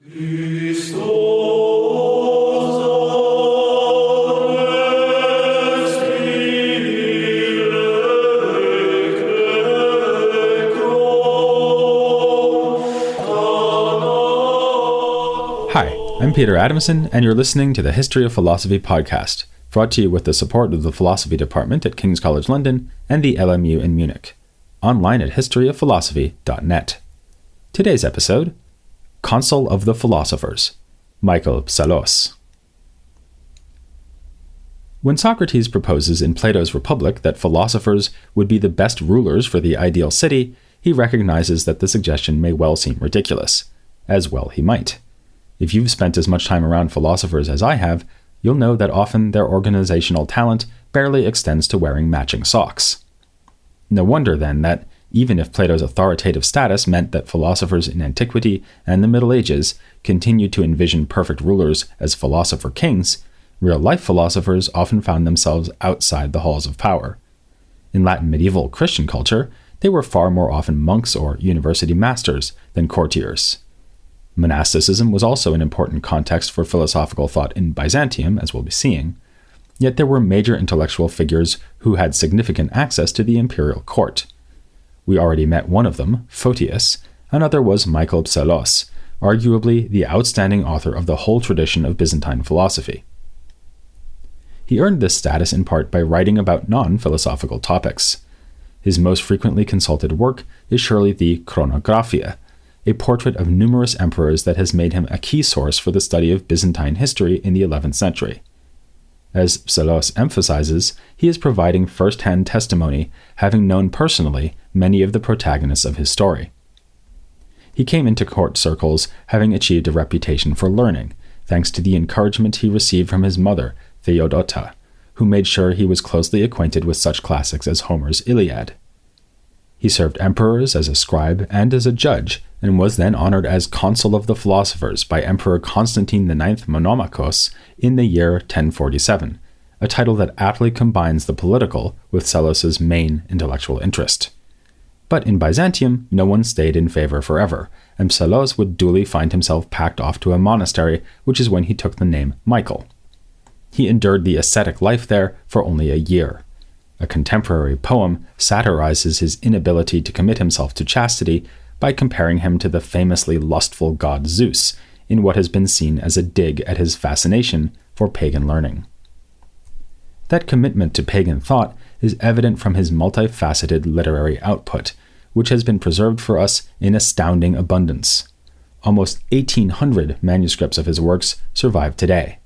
Hi, I'm Peter Adamson, and you're listening to the History of Philosophy podcast, brought to you with the support of the Philosophy Department at King's College London and the LMU in Munich, online at historyofphilosophy.net. Today's episode, Consul of the Philosophers, Michael Psellos. When Socrates proposes in Plato's Republic that philosophers would be the best rulers for the ideal city, he recognizes that the suggestion may well seem ridiculous, as well he might. If you've spent as much time around philosophers as I have, you'll know that often their organizational talent barely extends to wearing matching socks. No wonder, then, that even if Plato's authoritative status meant that philosophers in antiquity and the Middle Ages continued to envision perfect rulers as philosopher kings, real-life philosophers often found themselves outside the halls of power. In Latin medieval Christian culture, they were far more often monks or university masters than courtiers. Monasticism was also an important context for philosophical thought in Byzantium, as we'll be seeing, yet there were major intellectual figures who had significant access to the imperial court. We already met one of them, Photius. Another was Michael Psellos, arguably the outstanding author of the whole tradition of Byzantine philosophy. He earned this status in part by writing about non-philosophical topics. His most frequently consulted work is surely the Chronographia, a portrait of numerous emperors that has made him a key source for the study of Byzantine history in the 11th century. As Psellos emphasizes, he is providing first-hand testimony, having known personally many of the protagonists of his story. He came into court circles having achieved a reputation for learning, thanks to the encouragement he received from his mother, Theodota, who made sure he was closely acquainted with such classics as Homer's Iliad. He served emperors as a scribe and as a judge, and was then honored as Consul of the Philosophers by Emperor Constantine IX Monomachos in the year 1047, a title that aptly combines the political with Psellos' main intellectual interest. But in Byzantium, no one stayed in favor forever, and Psellos would duly find himself packed off to a monastery, which is when he took the name Michael. He endured the ascetic life there for only a year. A contemporary poem satirizes his inability to commit himself to chastity by comparing him to the famously lustful god Zeus, in what has been seen as a dig at his fascination for pagan learning. That commitment to pagan thought is evident from his multifaceted literary output, which has been preserved for us in astounding abundance. Almost 1,800 manuscripts of his works survive today.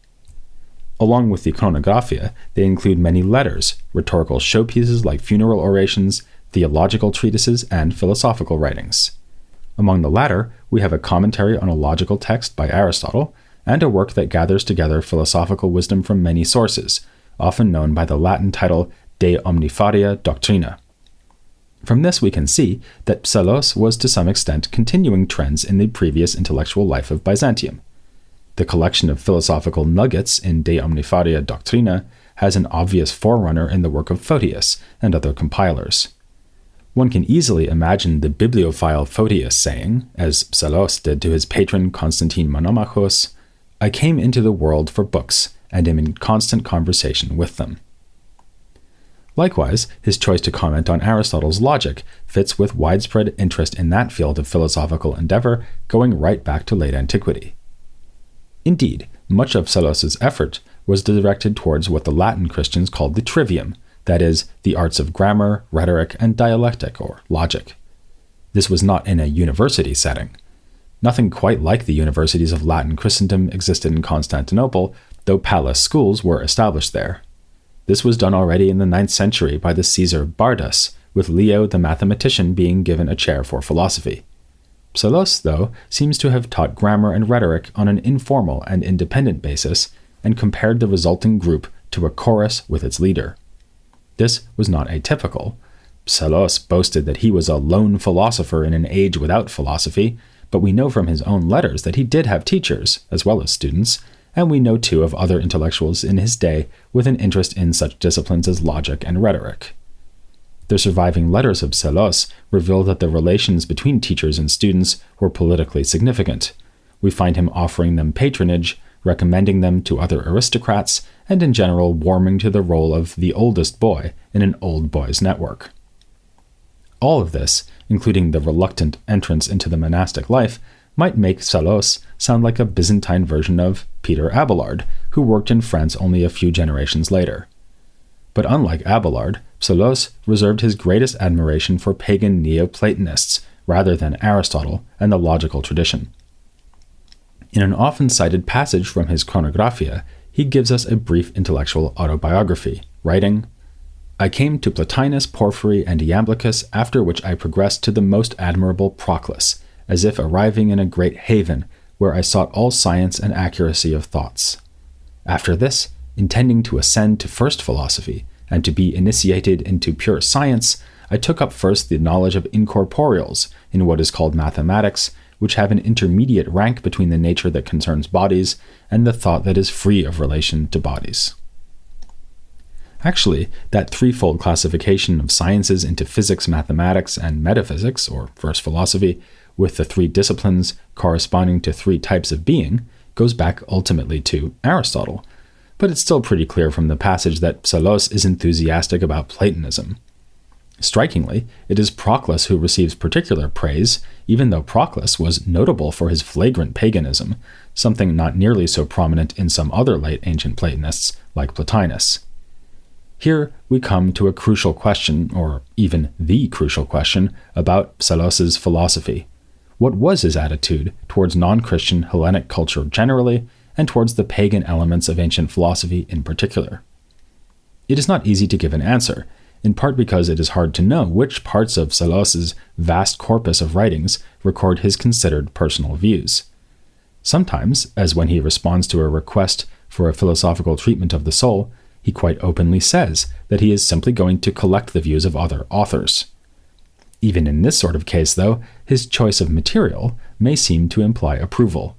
Along with the Chronographia, they include many letters, rhetorical showpieces like funeral orations, theological treatises, and philosophical writings. Among the latter, we have a commentary on a logical text by Aristotle, and a work that gathers together philosophical wisdom from many sources, often known by the Latin title De Omnifaria Doctrina. From this we can see that Psellos was to some extent continuing trends in the previous intellectual life of Byzantium. The collection of philosophical nuggets in De Omnifaria Doctrina has an obvious forerunner in the work of Photius and other compilers. One can easily imagine the bibliophile Photius saying, as Psellos did to his patron Constantine Monomachos, "I came into the world for books, and am in constant conversation with them." Likewise, his choice to comment on Aristotle's logic fits with widespread interest in that field of philosophical endeavor going right back to late antiquity. Indeed, much of Psellos' effort was directed towards what the Latin Christians called the trivium, that is, the arts of grammar, rhetoric, and dialectic, or logic. This was not in a university setting. Nothing quite like the universities of Latin Christendom existed in Constantinople, though palace schools were established there. This was done already in the 9th century by the Caesar Bardas, with Leo the mathematician being given a chair for philosophy. Psellos, though, seems to have taught grammar and rhetoric on an informal and independent basis, and compared the resulting group to a chorus with its leader. This was not atypical. Psellos boasted that he was a lone philosopher in an age without philosophy, but we know from his own letters that he did have teachers, as well as students, and we know too of other intellectuals in his day with an interest in such disciplines as logic and rhetoric. The surviving letters of Psellos reveal that the relations between teachers and students were politically significant. we find him offering them patronage, recommending them to other aristocrats, and in general warming to the role of the oldest boy in an old boys network. All of this, including the reluctant entrance into the monastic life, might make Psellos sound like a Byzantine version of Peter Abelard, who worked in France only a few generations later. But unlike Abelard, Psellos reserved his greatest admiration for pagan Neoplatonists rather than Aristotle and the logical tradition. In an often cited passage from his Chronographia, he gives us a brief intellectual autobiography, writing, "I came to Plotinus, Porphyry, and Iamblichus, after which I progressed to the most admirable Proclus, as if arriving in a great haven, where I sought all science and accuracy of thoughts. After this, intending to ascend to first philosophy, and to be initiated into pure science, I took up first the knowledge of incorporeals, in what is called mathematics, which have an intermediate rank between the nature that concerns bodies and the thought that is free of relation to bodies." Actually, that threefold classification of sciences into physics, mathematics, and metaphysics, or first philosophy, with the three disciplines corresponding to three types of being, goes back ultimately to Aristotle, but it's still pretty clear from the passage that Psellos is enthusiastic about Platonism. Strikingly, it is Proclus who receives particular praise, even though Proclus was notable for his flagrant paganism, something not nearly so prominent in some other late ancient Platonists, like Plotinus. Here we come to a crucial question, or even the crucial question, about Psellos's philosophy. What was his attitude towards non-Christian Hellenic culture generally, and towards the pagan elements of ancient philosophy in particular? It is not easy to give an answer, in part because it is hard to know which parts of Psellos's vast corpus of writings record his considered personal views. Sometimes, as when he responds to a request for a philosophical treatment of the soul, he quite openly says that he is simply going to collect the views of other authors. Even in this sort of case, though, his choice of material may seem to imply approval.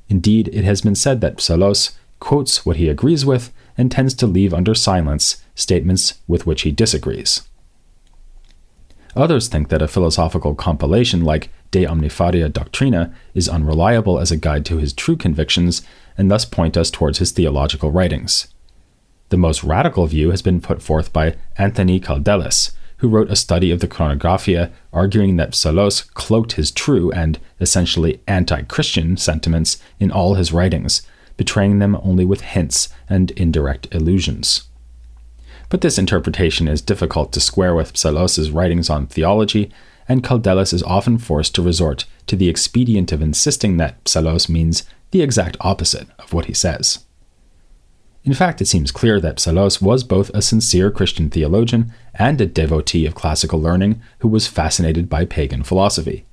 Indeed, it has been said that Psellos quotes what he agrees with and tends to leave under silence statements with which he disagrees. Others think that a philosophical compilation like De Omnifaria Doctrina is unreliable as a guide to his true convictions and thus point us towards his theological writings. The most radical view has been put forth by Anthony Caldelis, who wrote a study of the Chronographia arguing that Psellos cloaked his true and essentially anti-Christian sentiments in all his writings, betraying them only with hints and indirect allusions. But this interpretation is difficult to square with Psellos's writings on theology, and Caldelis is often forced to resort to the expedient of insisting that Psellos means the exact opposite of what he says. In fact, it seems clear that Psellos was both a sincere Christian theologian and a devotee of classical learning who was fascinated by pagan philosophy.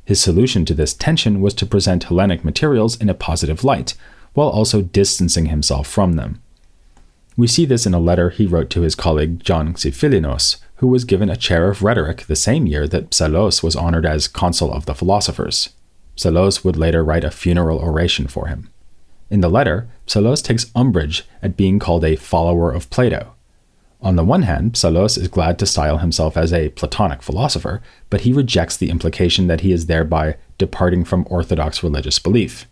His solution to this tension was to present Hellenic materials in a positive light, while also distancing himself from them. We see this in a letter he wrote to his colleague John Xiphilinos, who was given a chair of rhetoric the same year that Psellos was honored as Consul of the Philosophers. Psellos would later write a funeral oration for him. In the letter, Psellos takes umbrage at being called a follower of Plato. On the one hand, Psellos is glad to style himself as a Platonic philosopher, but he rejects the implication that he is thereby departing from orthodox religious belief.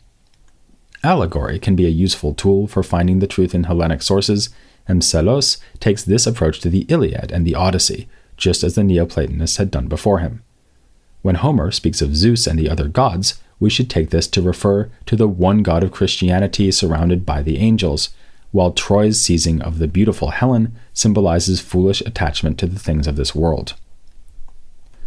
Allegory can be a useful tool for finding the truth in Hellenic sources, and Psellos takes this approach to the Iliad and the Odyssey, just as the Neoplatonists had done before him. When Homer speaks of Zeus and the other gods, we should take this to refer to the one god of Christianity surrounded by the angels, while Troy's seizing of the beautiful Helen symbolizes foolish attachment to the things of this world.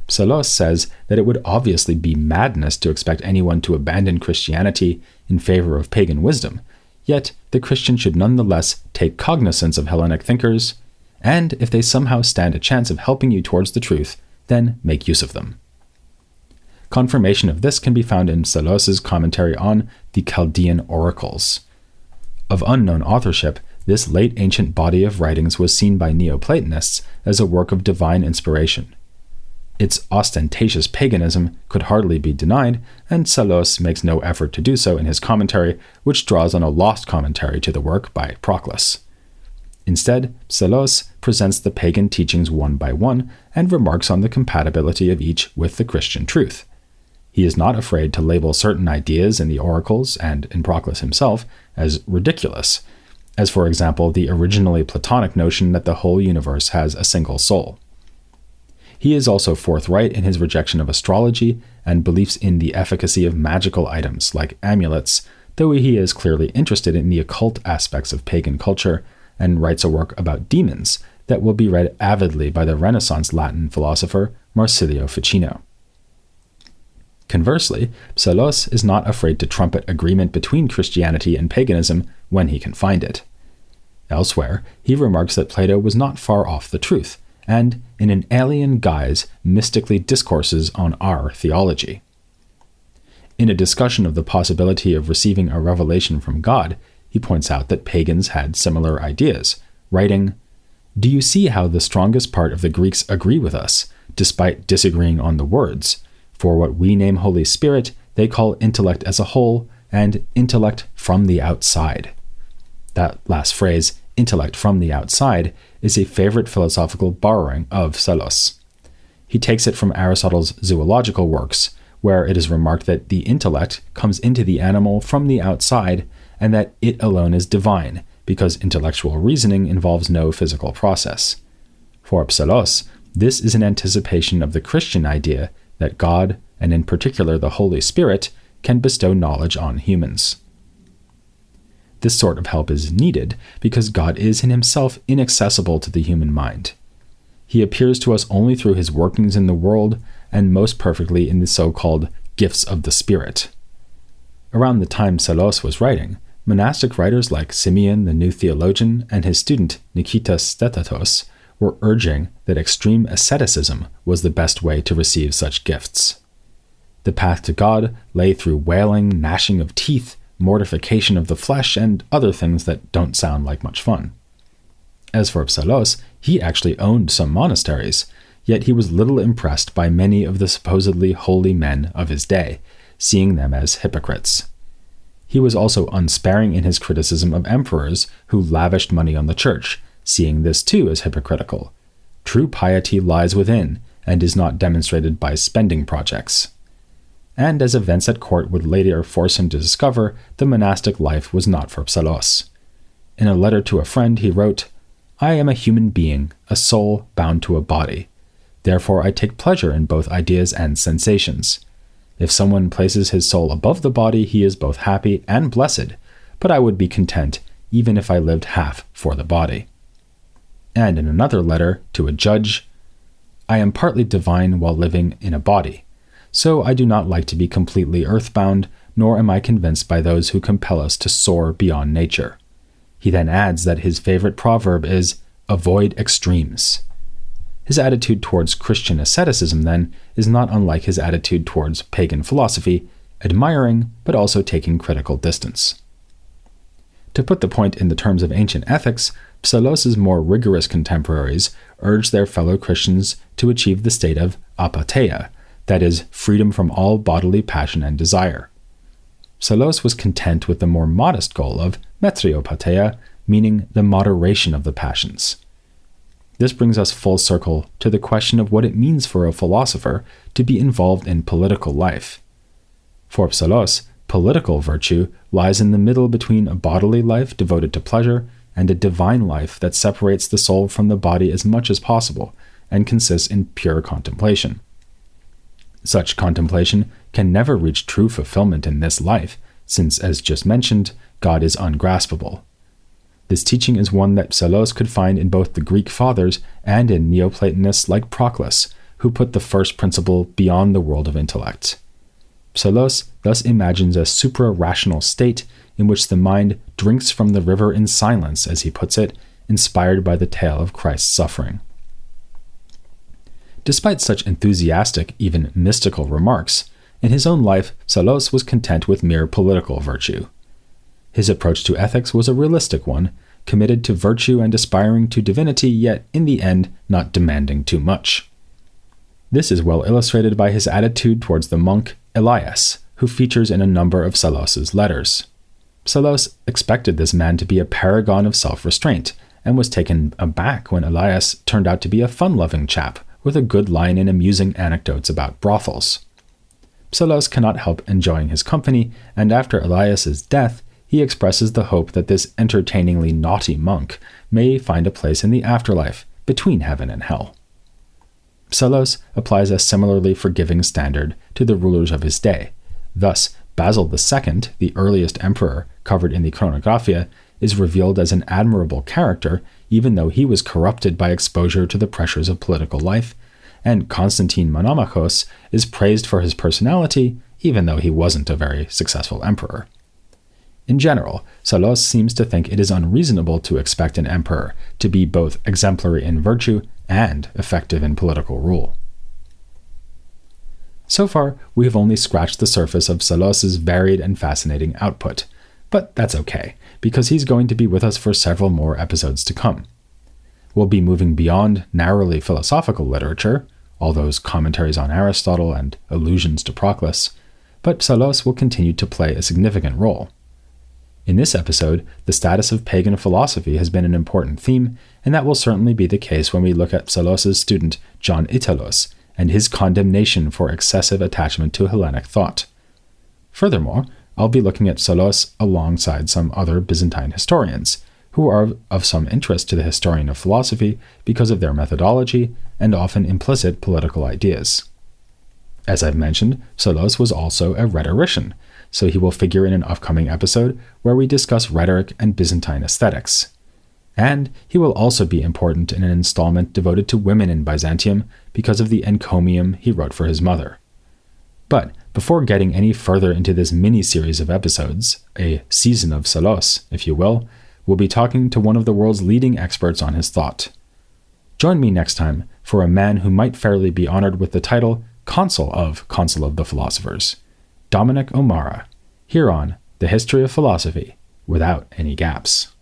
Psellos says that it would obviously be madness to expect anyone to abandon Christianity in favor of pagan wisdom, yet the Christian should nonetheless take cognizance of Hellenic thinkers, and if they somehow stand a chance of helping you towards the truth, then make use of them. Confirmation of this can be found in Psellos's commentary on the Chaldean oracles. Of unknown authorship, this late ancient body of writings was seen by Neoplatonists as a work of divine inspiration. Its ostentatious paganism could hardly be denied, and Psellos makes no effort to do so in his commentary, which draws on a lost commentary to the work by Proclus. Instead, Psellos presents the pagan teachings one by one and remarks on the compatibility of each with the Christian truth. He is not afraid to label certain ideas in the oracles and in Proclus himself as ridiculous, as for example the originally Platonic notion that the whole universe has a single soul. He is also forthright in his rejection of astrology and beliefs in the efficacy of magical items like amulets, though he is clearly interested in the occult aspects of pagan culture and writes a work about demons that will be read avidly by the Renaissance Latin philosopher Marsilio Ficino. Conversely, Psellos is not afraid to trumpet agreement between Christianity and paganism when he can find it. Elsewhere, he remarks that Plato was not far off the truth, and, in an alien guise, mystically discourses on our theology. In a discussion of the possibility of receiving a revelation from God, he points out that pagans had similar ideas, writing, "Do you see how the strongest part of the Greeks agree with us, despite disagreeing on the words? For what we name Holy Spirit, they call intellect as a whole, and intellect from the outside." That last phrase, intellect from the outside, is a favorite philosophical borrowing of Psellos. He takes it from Aristotle's zoological works, where it is remarked that the intellect comes into the animal from the outside, and that it alone is divine, because intellectual reasoning involves no physical process. For Psellos, this is an anticipation of the Christian idea that God, and in particular the Holy Spirit, can bestow knowledge on humans. This sort of help is needed because God is in himself inaccessible to the human mind. He appears to us only through his workings in the world, and most perfectly in the so-called gifts of the Spirit. Around the time Psellos was writing, monastic writers like Simeon the New Theologian and his student Nikitas Stetatos were urging that extreme asceticism was the best way to receive such gifts. The path to God lay through wailing, gnashing of teeth, mortification of the flesh, and other things that don't sound like much fun. As for Psellos, he actually owned some monasteries, yet he was little impressed by many of the supposedly holy men of his day, seeing them as hypocrites. He was also unsparing in his criticism of emperors who lavished money on the church, seeing this too as hypocritical. True piety lies within, and is not demonstrated by spending projects. And as events at court would later force him to discover, the monastic life was not for Psellos. In a letter to a friend, he wrote, "I am a human being, a soul bound to a body. Therefore I take pleasure in both ideas and sensations. If someone places his soul above the body, he is both happy and blessed, but I would be content even if I lived half for the body." And in another letter to a judge, "I am partly divine while living in a body. So I do not like to be completely earthbound, nor am I convinced by those who compel us to soar beyond nature." He then adds that his favorite proverb is, "Avoid extremes." His attitude towards Christian asceticism, then, is not unlike his attitude towards pagan philosophy, admiring but also taking critical distance. To put the point in the terms of ancient ethics, Psellos' more rigorous contemporaries urged their fellow Christians to achieve the state of apatheia, that is, freedom from all bodily passion and desire. Psellos was content with the more modest goal of metriopatheia, meaning the moderation of the passions. This brings us full circle to the question of what it means for a philosopher to be involved in political life. For Psellos, political virtue lies in the middle between a bodily life devoted to pleasure and a divine life that separates the soul from the body as much as possible and consists in pure contemplation. Such contemplation can never reach true fulfillment in this life, since, as just mentioned, God is ungraspable. This teaching is one that Psellos could find in both the Greek fathers and in Neoplatonists like Proclus, who put the first principle beyond the world of intellect. Psellos thus imagines a supra-rational state in which the mind drinks from the river in silence, as he puts it, inspired by the tale of Christ's suffering. Despite such enthusiastic, even mystical remarks, in his own life, Psellos was content with mere political virtue. His approach to ethics was a realistic one, committed to virtue and aspiring to divinity, yet in the end not demanding too much. This is well illustrated by his attitude towards the monk Elias, who features in a number of Psellos' letters. Psellos expected this man to be a paragon of self-restraint, and was taken aback when Elias turned out to be a fun-loving chap with a good line and amusing anecdotes about brothels. Psellos cannot help enjoying his company, and after Elias's death, he expresses the hope that this entertainingly naughty monk may find a place in the afterlife, between heaven and hell. Psellos applies a similarly forgiving standard to the rulers of his day. Thus, Basil II, the earliest emperor covered in the Chronographia, is revealed as an admirable character, even though he was corrupted by exposure to the pressures of political life, and Constantine Monomachos is praised for his personality, even though he wasn't a very successful emperor. In general, Psellos seems to think it is unreasonable to expect an emperor to be both exemplary in virtue and effective in political rule. So far, we have only scratched the surface of Psellos' varied and fascinating output, but that's okay, because he's going to be with us for several more episodes to come. We'll be moving beyond narrowly philosophical literature, all those commentaries on Aristotle and allusions to Proclus, but Psellos will continue to play a significant role. In this episode, the status of pagan philosophy has been an important theme, and that will certainly be the case when we look at Psellos' student John Italos and his condemnation for excessive attachment to Hellenic thought. Furthermore, I'll be looking at Psellos alongside some other Byzantine historians, who are of some interest to the historian of philosophy because of their methodology and often implicit political ideas. As I've mentioned, Psellos was also a rhetorician, so he will figure in an upcoming episode where we discuss rhetoric and Byzantine aesthetics. And he will also be important in an installment devoted to women in Byzantium because of the encomium he wrote for his mother. But before getting any further into this mini-series of episodes, a season of Psellos, if you will, we'll be talking to one of the world's leading experts on his thought. Join me next time for a man who might fairly be honored with the title Consul of the Philosophers, Dominic O'Mara, here on The History of Philosophy Without Any Gaps.